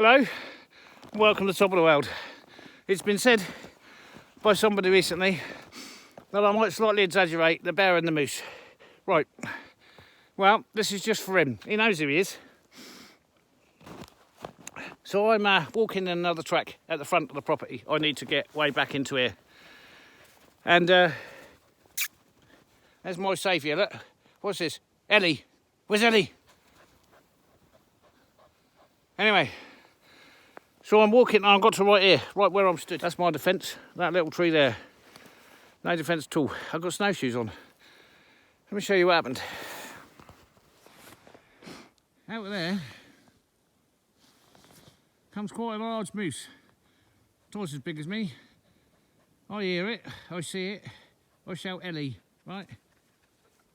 Hello, welcome to the top of the world. It's been said by somebody recently that I might slightly exaggerate the bear and the moose. Right, well, this is just for him. He knows who he is. So I'm walking another track at the front of the property. I need to get way back into here. And there's my saviour, look. What's this? Ellie. Where's Ellie? Anyway, so I'm walking and I've got to right here, right where I'm stood. That's my defence, that little tree there. No defence at all. I've got snowshoes on. Let me show you what happened. Out there comes quite a large moose. Twice as big as me. I hear it, I see it, I shout Ellie, right?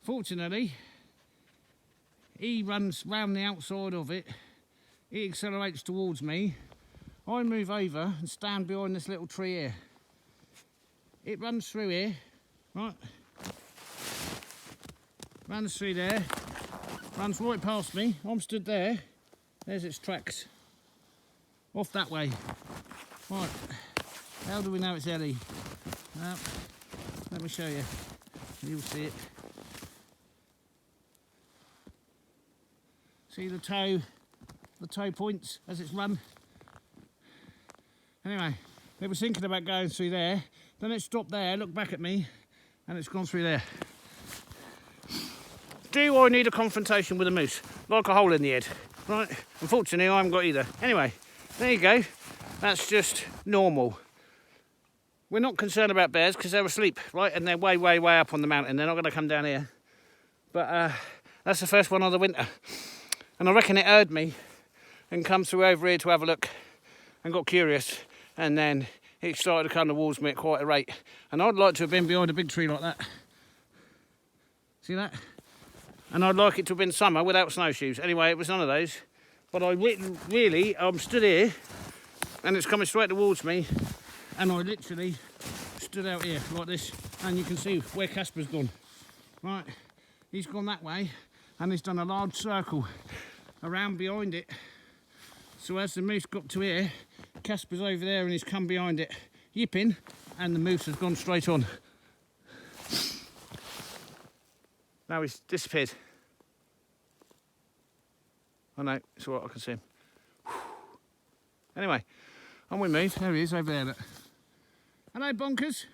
Fortunately, he runs round the outside of it. He accelerates towards me. I move over and stand behind this little tree here. It runs through here, right? Runs through there, runs right past me. I'm stood there. There's its tracks. Off that way. Right, how do we know it's Ellie? Let me show you. You'll see it. See the toe points as it's run. Anyway, it was thinking about going through there, then it stopped there, looked back at me, and it's gone through there. Do I need a confrontation with a moose? Like a hole in the head, right? Unfortunately, I haven't got either. Anyway, there you go. That's just normal. We're not concerned about bears because they're asleep, right? And they're way, way, way up on the mountain. They're not going to come down here. But that's the first one of the winter. And I reckon it heard me and come through over here to have a look and got curious. And then it started to come towards me at quite a rate. And I'd like to have been behind a big tree like that. See that? And I'd like it to have been summer without snowshoes. Anyway, it was none of those. But I'm stood here and it's coming straight towards me. And I literally stood out here like this. And you can see where Casper's gone. Right, he's gone that way and he's done a large circle around behind it. So as the moose got to here, Casper's over there and he's come behind it, yipping, and the moose has gone straight on. Now he's disappeared. I know, it's all right, I can see him. Anyway, on we move. There he is, over there, look. Hello, Bonkers.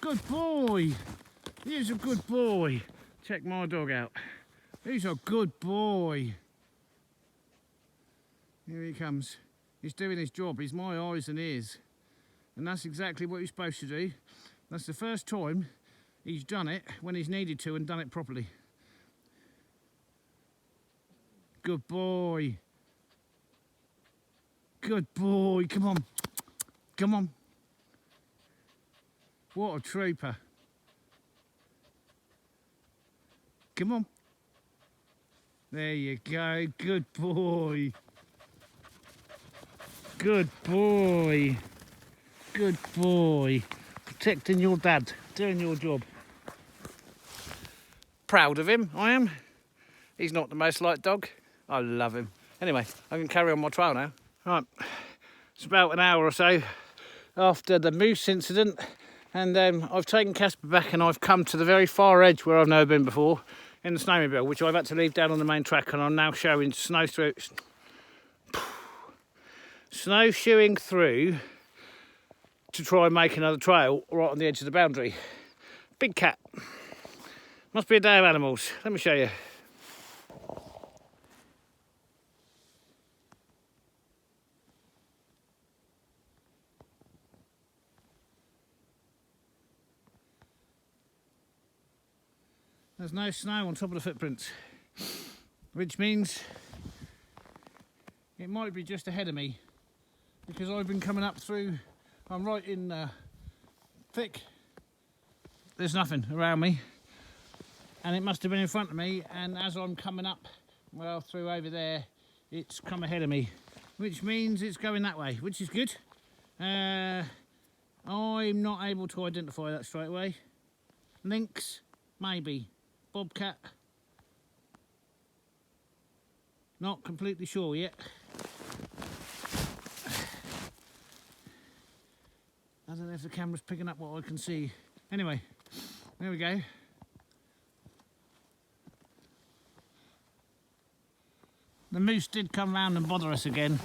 Good boy. He's a good boy. Check my dog out. He's a good boy. Here he comes. He's doing his job. He's my eyes and ears. And that's exactly what he's supposed to do. That's the first time he's done it when he's needed to and done it properly. Good boy. Good boy. Come on. Come on. What a trooper. Come on. There you go. Good boy. Good boy. Good boy. Protecting your dad. Doing your job. Proud of him, I am. He's not the most liked dog. I love him. Anyway, I can carry on my trail now. Right. It's about an hour or so after the moose incident. And I've taken Casper back and I've come to the very far edge where I've never been before in the snowmobile, which I've had to leave down on the main track, and I'm now snowshoeing through to try and make another trail right on the edge of the boundary. Big cat. Must be a day of animals. Let me show you. There's no snow on top of the footprints, which means it might be just ahead of me because I've been coming up through, I'm right in thick, there's nothing around me, and it must have been in front of me, and as I'm coming up, well, through over there, it's come ahead of me, which means it's going that way, which is good. I'm not able to identify that straight away. Lynx, maybe. Bobcat, not completely sure yet. if the camera's picking up what I can see. Anyway, there we go. The moose did come round and bother us again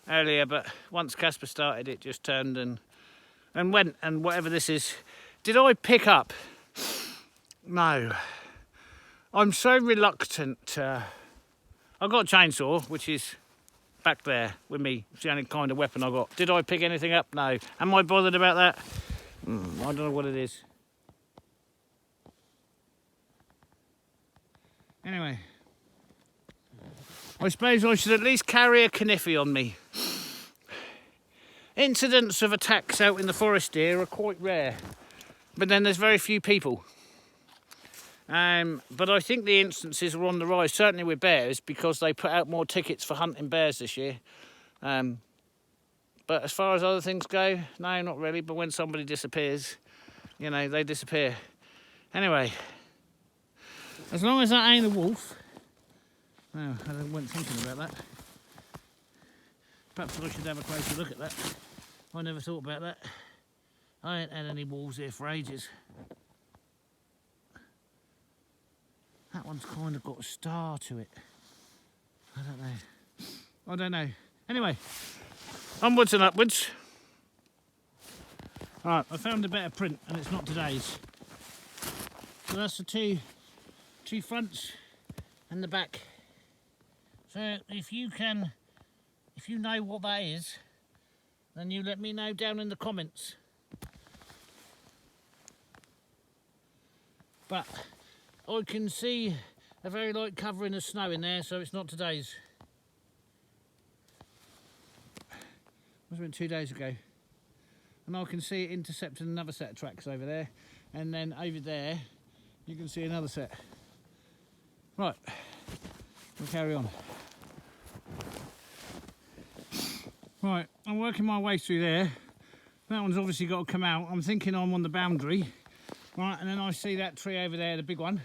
earlier, but once Casper started, it just turned and went, and whatever this is. Did I pick up? No. I'm so reluctant. I've got a chainsaw, which is back there with me. It's the only kind of weapon I got. Did I pick anything up? No. Am I bothered about that? I don't know what it is. Anyway, I suppose I should at least carry a kniffy on me. Incidents of attacks out in the forest here are quite rare, but then there's very few people. But I think the instances are on the rise, certainly with bears, because they put out more tickets for hunting bears this year. But as far as other things go, no, not really. But when somebody disappears, you know, they disappear. Anyway, as long as that ain't a wolf. No, I wasn't thinking about that. Perhaps I should have a closer look at that. I never thought about that. I ain't had any wolves here for ages. That one's kind of got a star to it. I don't know. Anyway, onwards and upwards. Right, I found a better print, and it's not today's. So that's the two fronts and the back. So if you know what that is, then you let me know down in the comments. But I can see a very light covering of snow in there, so it's not today's. Must have been 2 days ago. And I can see it intercepting another set of tracks over there, and then over there you can see another set. Right, we'll carry on. Right, I'm working my way through there. That one's obviously got to come out. I'm thinking I'm on the boundary. Right, and then I see that tree over there, the big one.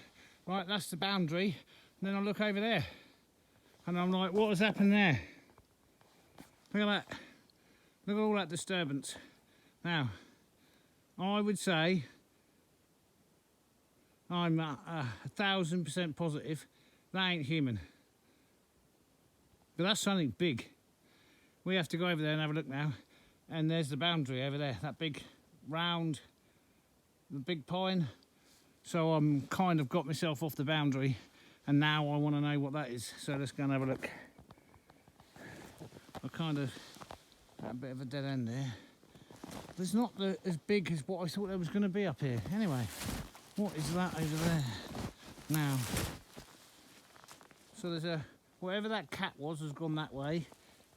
Right, that's the boundary. And then I look over there. And I'm like, what has happened there? Look at that. Look at all that disturbance. Now, I would say I'm 1,000% positive that ain't human. But that's something big. We have to go over there and have a look now. And there's the boundary over there, that big round, the big pine. So I'm kind of got myself off the boundary, and now I want to know what that is. So let's go and have a look. I kind of got a bit of a dead end there. But it's not as big as what I thought there was going to be up here. Anyway, what is that over there? Now, so there's whatever that cat was has gone that way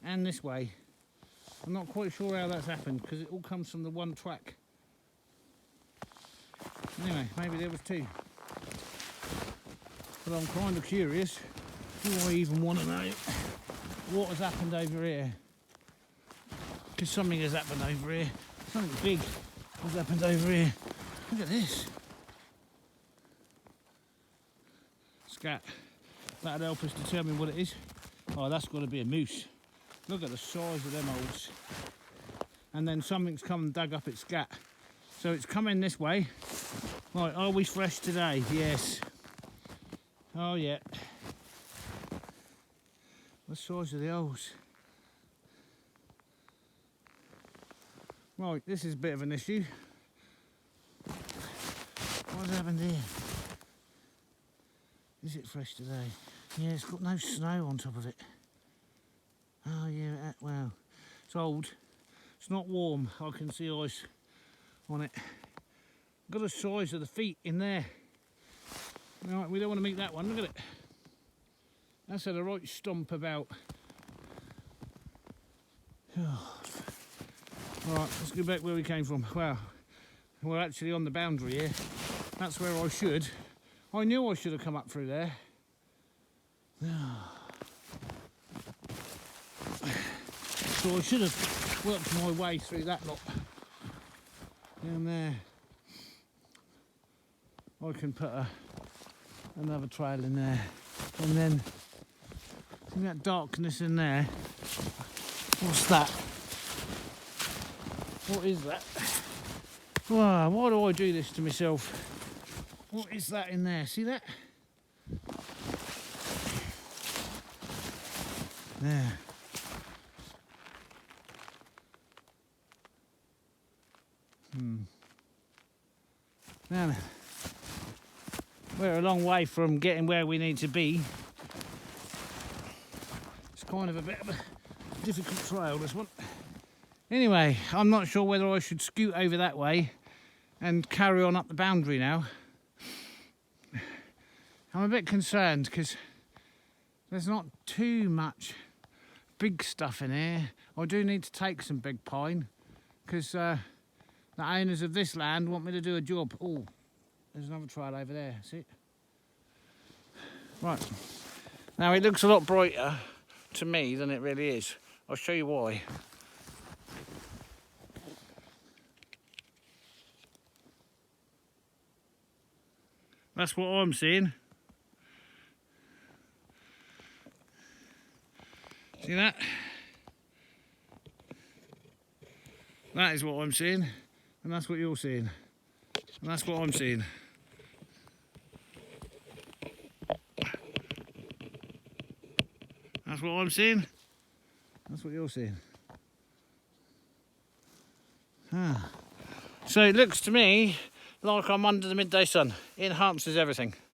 and this way. I'm not quite sure how that's happened because it all comes from the one track. Anyway, maybe there was two. But I'm kind of curious. Do I even want to know what has happened over here? Because something has happened over here. Something big has happened over here. Look at this. Scat. That'd help us determine what it is. Oh, that's got to be a moose. Look at the size of them holes. And then something's come and dug up its scat. So it's coming this way. Right, are we fresh today? Yes. Oh yeah. The size of the holes. Right, this is a bit of an issue. What's happened here? Is it fresh today? Yeah, it's got no snow on top of it. Oh yeah, well, it's old. It's not warm. I can see ice on it. Got the size of the feet in there. Right, we don't want to meet that one. Look at it. That's had a right stomp about. Right, let's go back where we came from. Wow, we're actually on the boundary here. That's where I knew I should have come up through there. So I should have worked my way through that lot. Down there. I can put another trail in there. And then, see that darkness in there? What's that? What is that? Wow, why do I do this to myself? What is that in there? See that? There. Now then, we're a long way from getting where we need to be. It's kind of a bit of a difficult trail, this one. Anyway, I'm not sure whether I should scoot over that way and carry on up the boundary now. I'm a bit concerned because there's not too much big stuff in here. I do need to take some big pine because the owners of this land want me to do a job. Oh, there's another trail over there, see it? Right, now it looks a lot brighter to me than it really is. I'll show you why. That's what I'm seeing. See that? That is what I'm seeing, and that's what you're seeing, and that's what I'm seeing. That's what I'm seeing. That's what you're seeing. So it looks to me like I'm under the midday sun. It enhances everything.